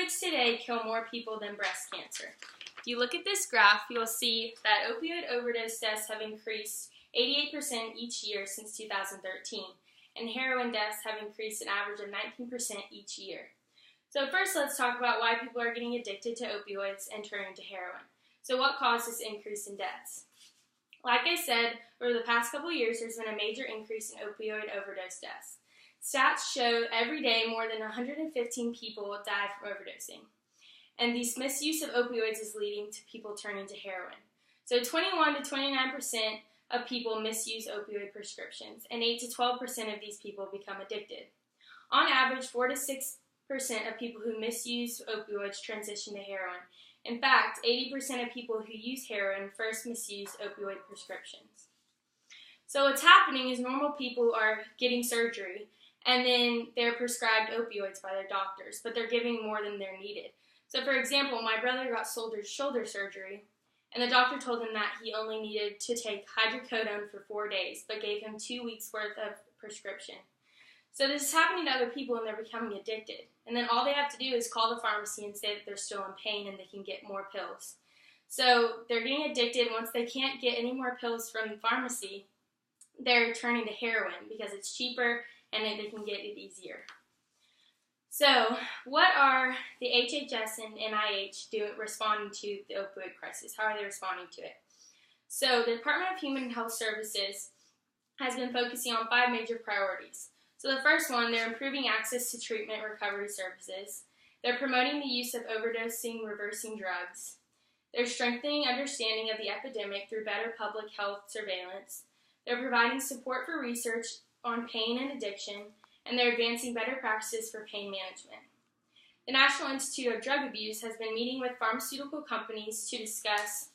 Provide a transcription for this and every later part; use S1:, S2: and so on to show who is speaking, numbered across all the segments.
S1: Opioids today kill more people than breast cancer. If you look at this graph, you'll see that opioid overdose deaths have increased 88% each year since 2013, and heroin deaths have increased an average of 19% each year. So first, let's talk about why people are getting addicted to opioids and turning to heroin. So what caused this increase in deaths? Like I said, over the past couple years, there's been a major increase in opioid overdose deaths. Stats show every day more than 115 people die from overdosing. And this misuse of opioids is leading to people turning to heroin. So 21 to 29% of people misuse opioid prescriptions, and 8 to 12% of these people become addicted. On average, 4 to 6% of people who misuse opioids transition to heroin. In fact, 80% of people who use heroin first misuse opioid prescriptions. So what's happening is normal people are getting surgery, and then they're prescribed opioids by their doctors, but they're giving more than they're needed. So for example, my brother got shoulder surgery, and the doctor told him that he only needed to take hydrocodone for 4 days, but gave him 2 weeks worth of prescription. So this is happening to other people, and they're becoming addicted. And then all they have to do is call the pharmacy and say that they're still in pain and they can get more pills. So they're getting addicted. Once they can't get any more pills from the pharmacy, they're turning to heroin because it's cheaper and they can get it easier. So what are the HHS and NIH responding to the opioid crisis? How are they responding to it? So the Department of Human and Health Services has been focusing on 5 major priorities. So the first one, they're improving access to treatment recovery services. They're promoting the use of overdosing reversing drugs. They're strengthening understanding of the epidemic through better public health surveillance. They're providing support for research on pain and addiction, and they're advancing better practices for pain management. The National Institute of Drug Abuse has been meeting with pharmaceutical companies to discuss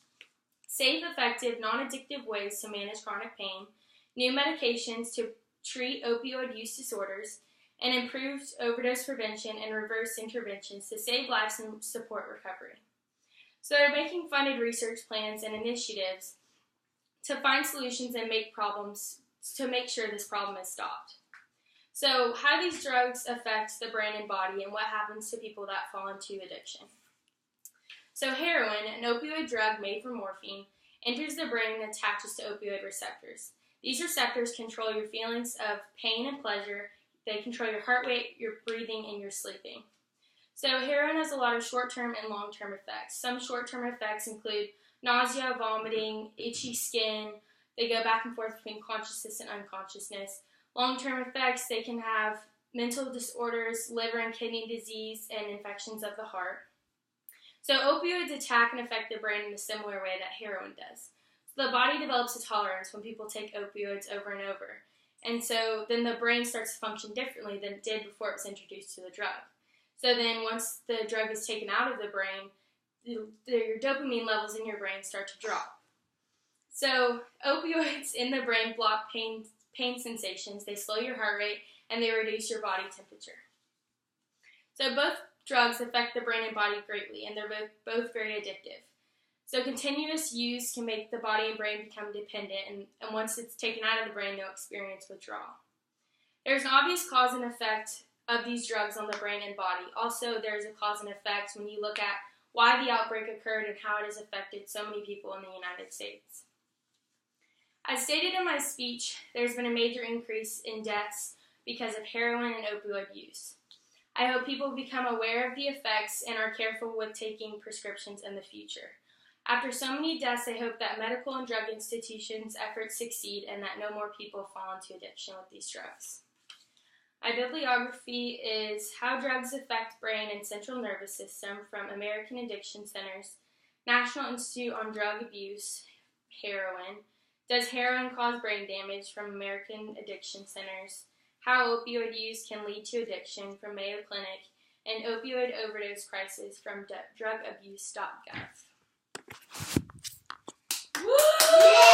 S1: safe, effective, non-addictive ways to manage chronic pain, new medications to treat opioid use disorders, and improved overdose prevention and reverse interventions to save lives and support recovery. So they're making funded research plans and initiatives to find solutions and to make sure this problem is stopped. So how do these drugs affect the brain and body, and what happens to people that fall into addiction? So heroin, an opioid drug made from morphine, enters the brain and attaches to opioid receptors. These receptors control your feelings of pain and pleasure. They control your heart rate, your breathing, and your sleeping. So heroin has a lot of short-term and long-term effects. Some short-term effects include nausea, vomiting, itchy skin. They go back and forth between consciousness and unconsciousness. Long-term effects, they can have mental disorders, liver and kidney disease, and infections of the heart. So opioids attack and affect the brain in a similar way that heroin does. The body develops a tolerance when people take opioids over and over. And so then the brain starts to function differently than it did before it was introduced to the drug. So then once the drug is taken out of the brain, your dopamine levels in your brain start to drop. So opioids in the brain block pain sensations, they slow your heart rate, and they reduce your body temperature. So both drugs affect the brain and body greatly, and they're both very addictive. So continuous use can make the body and brain become dependent, and once it's taken out of the brain, they'll experience withdrawal. There's an obvious cause and effect of these drugs on the brain and body. Also, there's a cause and effect when you look at why the outbreak occurred and how it has affected so many people in the United States. As stated in my speech, there's been a major increase in deaths because of heroin and opioid use. I hope people become aware of the effects and are careful with taking prescriptions in the future. After so many deaths, I hope that medical and drug institutions' efforts succeed and that no more people fall into addiction with these drugs. My bibliography is How Drugs Affect Brain and Central Nervous System from American Addiction Centers, National Institute on Drug Abuse, Heroin, Does Heroin Cause Brain Damage from American Addiction Centers, How Opioid Use Can Lead to Addiction from Mayo Clinic, and Opioid Overdose Crisis from drugabuse.gov. Woo!